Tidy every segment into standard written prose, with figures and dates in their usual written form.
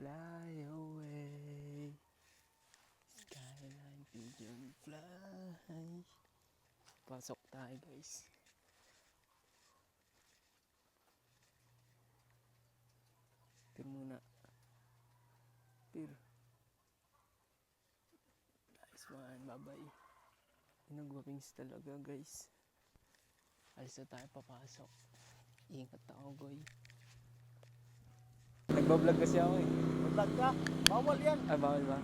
Fly away, skyline pigeon fly. Pasok tayo guys. Pir muna. Pir. Nice one, bye-bye. Nagwapings talaga guys. Alis na tayo papasok. Ingat ako boy. Nagbablog kasi ako eh. Vlog ka? Bawal yan. Ay, bawal ba?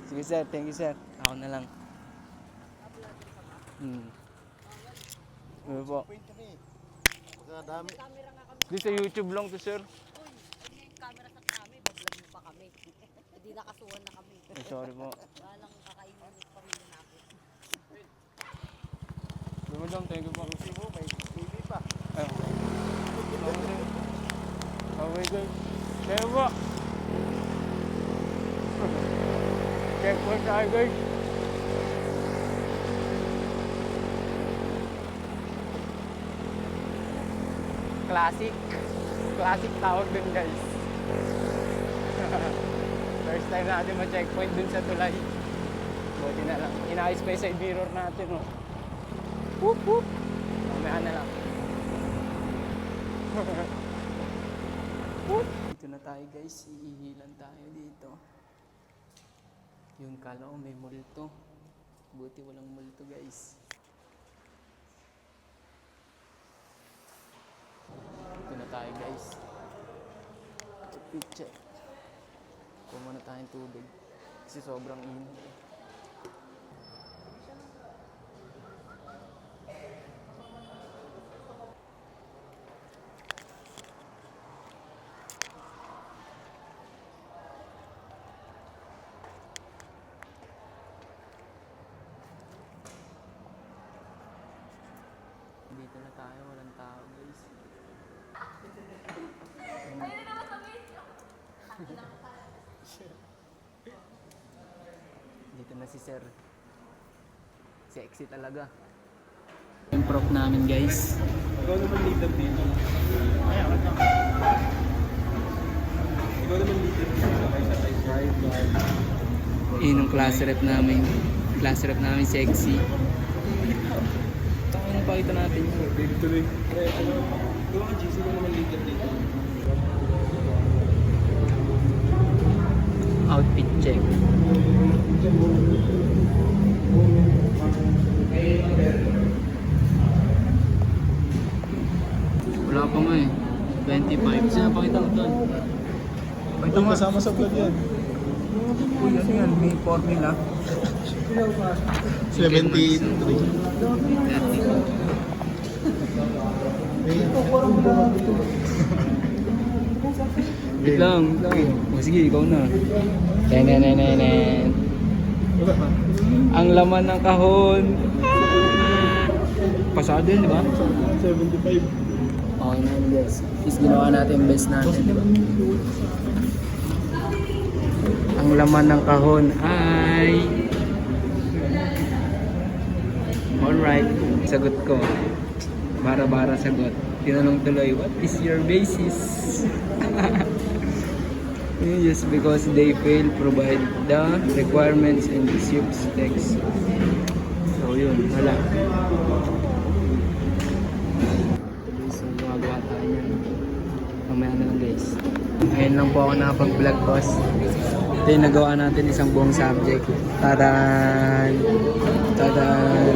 Sige sir, thank you sir. Ako na lang. Ano po? Point kami. Pagkadami. Di sa YouTube lang to sir. Uy, may camera sa kami, bablog mo pa kami. Hindi nakasuhan na kami. Ay, sorry po. Walang kakainin ng pamilya natin. Lumodong, thank you po. Susi mo, may TV pa. Ay, okay guys. Thank you po. Checkpoint tayo guys. Classic tawag dun guys. First time natin ma-checkpoint dun sa tulay. Buti na lang. Inaayos pa yung side mirror natin oh. Whoop whoop. Mamaya na lang. Whoop. Dito na tayo guys. Iihilan tayo dito. Yung kala ko may multo. Buti walang multo guys. Dito na tayo guys. Check. Kuha muna tayong tubig. Kasi sobrang init. Dito na tayo, walang tao guys. Dito na si sir. Sexy talaga. Yung prop namin guys. Ikaw naman leader dito. Ikaw naman leader dito. Yun yung class rep namin. Class rep namin sexy. Ito yung pakita natin. Dito tuloy. Ikaw ang GC ko naman leader dito. Outfit check. Wala pa nga eh. 25. Saan pakita ko doon? Pakita mo. Kasama sa vlog yan. Uy, ano yan? May formula. 73. Wait lang. O sige, ikaw na. Tenenenenen. Ang laman ng kahon. Pasado yun, di ba? 75. Okay na yun guys. Is ginawa natin yung best natin, di ba? Ang laman ng kahon ay... Alright. Sagot ko. Bara-bara sagot. Tinanong tuloy, what is your basis? Just because they fail provide the requirements and the ship's text. So yun, wala. So gumagawa tayo yan. Mamaya na lang guys. Ngayon lang po ako nakapag-vlog boss. Ito yung nagawa natin isang buong subject. Tadan! Tadan!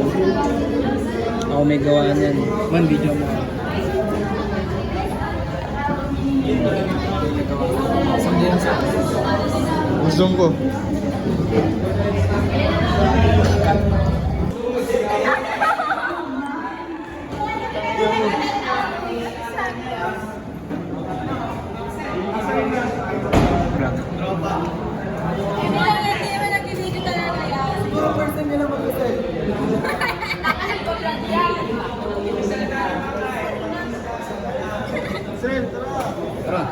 Ako may gawa niyan. Man, video mo. Zoom ko. Tara.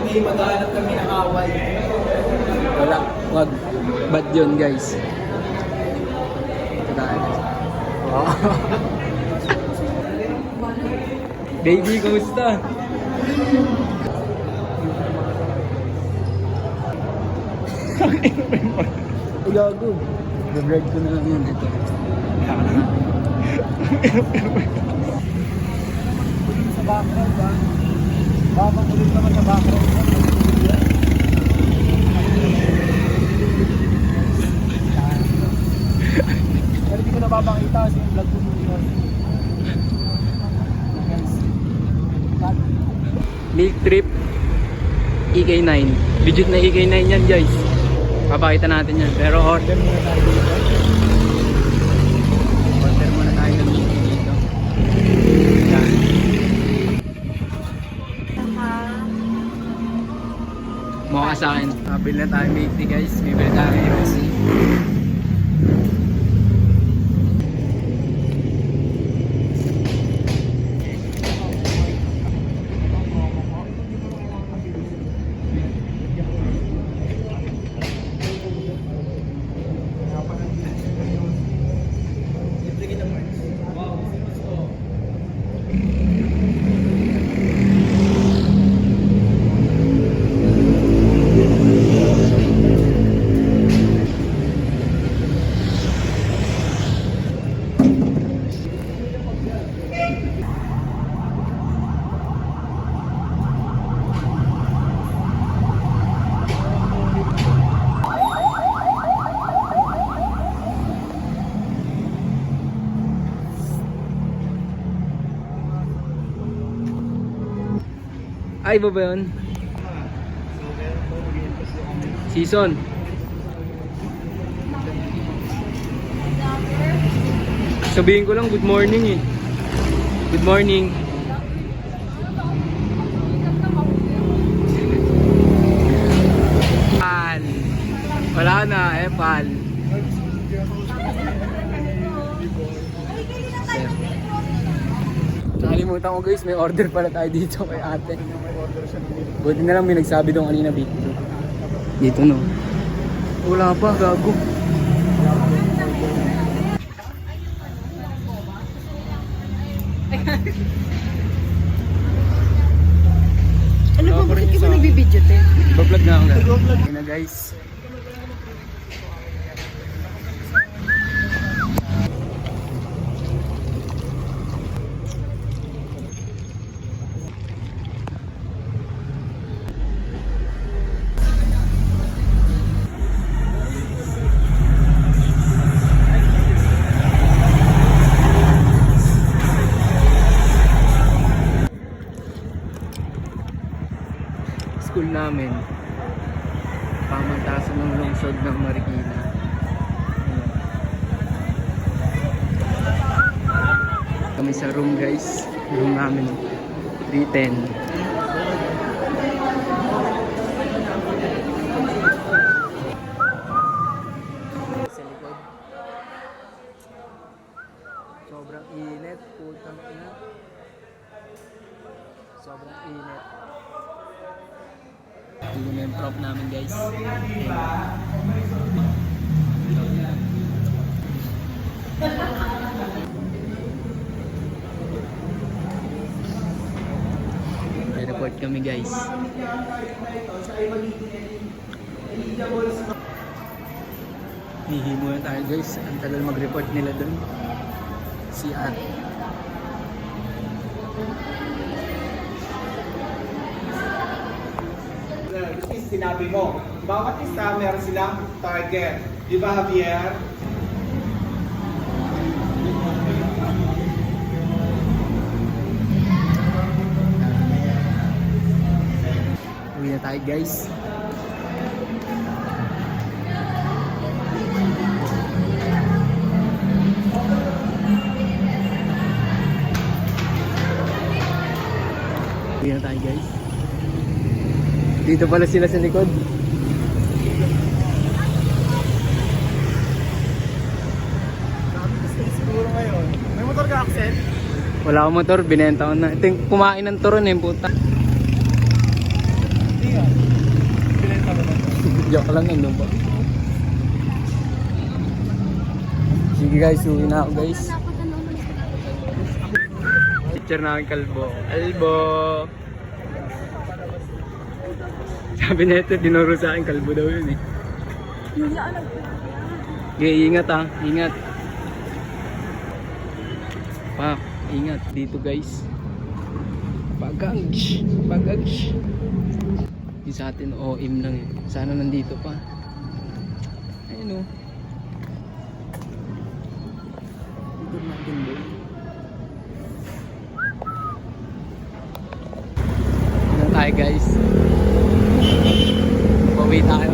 Hindi maghanap kami ng away. Wala. Wag. Bad yun guys. Ito tayo. Baby, kumusta? Ay, gago. Gabrad ko na lang yun dito. Sa background ba? Baka ulit naman sa background ba? Pero di ko napapakita kasi yung vlog ko yun. Milk Trip EK9. Legit na EK9 yan guys. Papakita natin yan. Pero order muna tayo dito. Order muna tayo ng milk tea dito. Yan. Mukha sa akin. Bili na tayo milk tea guys. Bibili tayo ng Rosy. Ay, ba yun? Season. Sabihin ko lang, good morning eh. Good morning. Pal. Wala na, pal. Sir. Nakalimutan ko guys, may order pala tayo dito kay ate. Buti na lang may nagsabi doon kanina dito. Dito no. Wala pa, gago. Ano ba? Bakit ka ba nagbibidyo, te? Bablog na ako guys. Okay na guys. School namin, pamantasan ng lungsod ng Marikina. Kami sa room guys, room namin 310. Sa likod sobrang init, putang ina. Sobrang init. Ito na yung prop namin guys. Report kami guys. Hihimo na tayo guys. Ang tagal mag-report nila dun. Si Ate. Sinabi mo, bawat isa meron silang target. Di ba, Javier? Uwi na tayo guys. Uwi na tayo guys. Dito pala sila sa likod. Siguro ngayon. May motor ka, Axel? Wala akong motor, binenta ko na. Ito yung kumain ng turon eh, puta. Hindi nga. Pinenta mo na. Joke lang yun, ba? Sige guys, uwi na ako guys. teacher namin kalbo. Kalbo! Sabi na ito, dinuro sa akin, kalbo daw yun eh. Okay, ingat ah, ingat. Pak, ingat dito guys. Bagagsh, bagagsh. Di sa atin OM lang eh. Sana nandito pa. Ayun o. Dito natin doon. Ano tayo guys? Pauwi tayo.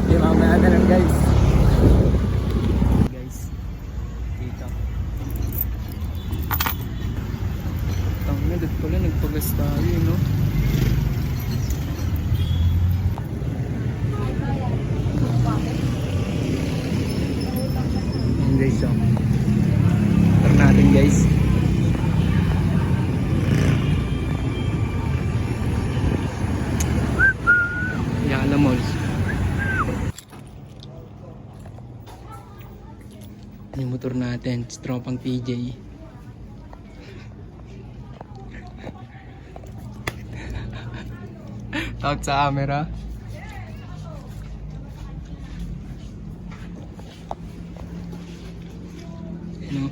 Di mamaya na lang guys. Guys, dito. Tangina, dito pala nagpagas tayo, no? Ayan guys, oh. Turn natin guys. Yan mo. Yung motor natin, tropang PJ. Out sa camera. Ano?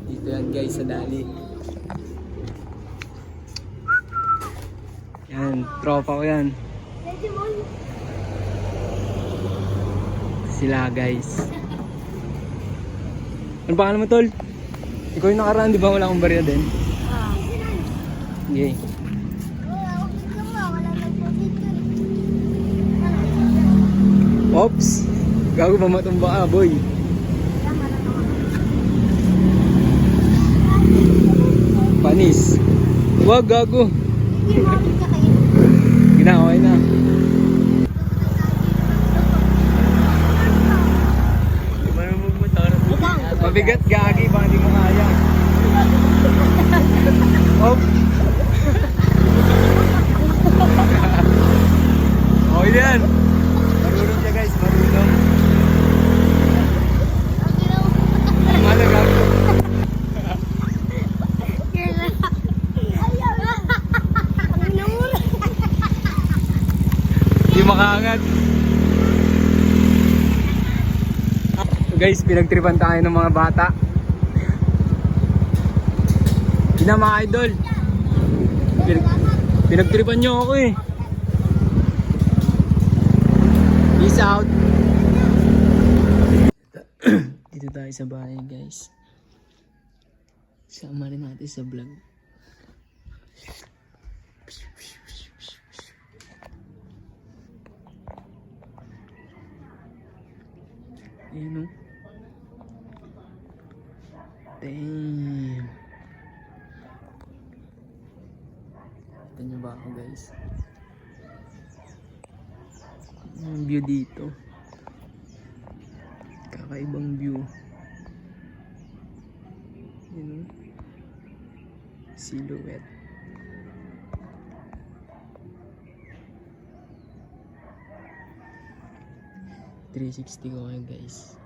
Dito yan guys sa Dali. Yan, tropa ko yan. Sila guys. Ano pangalan mo tol? Ikaw yung nakaraan, di ba wala akong barya din? Okay. Oops! Gago ba matumba ka boy? Panis. Wag gago. Gina, okay na. Mabigat gagi, baka hindi mo kaya. Oh. Okay yan. Marunong siya guys, marunong. Mana gago. Hindi makaangat. So guys, pinagtripan tayo ng mga bata. Ina mga idol. Pinagtripan nyo ako eh. Peace out. Dito tayo sa bahay guys. Sama rin natin sa vlog. Ayan o. Damn. Kita nyo ba ako guys? Yung view dito. Kakaibang view. Yun o. Silhouette. .360 ko kayo guys.